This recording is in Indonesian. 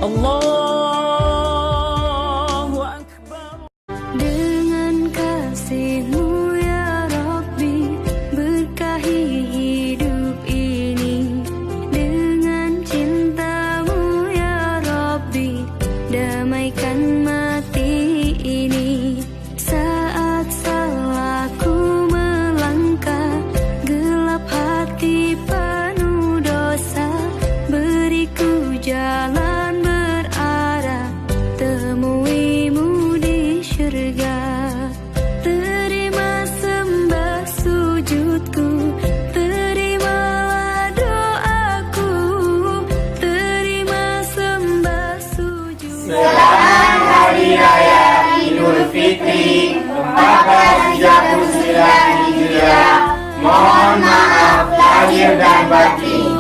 Allahu Akbar. Dengan kasih-Mu ya Rabbi, berkahi hidup ini. Dengan cinta-Mu ya Rabbi, damaikan mati ini. Saat salahku melangkah, gelap hati penuh dosa, beriku jalan berarah, temui-Mu di syurga. Terima sembah sujudku, terimalah doaku, terima sembah sujudku. Selamat Hari Raya Idul Fitri 1439 Hijriah. Mohon maaf lahir dan batin.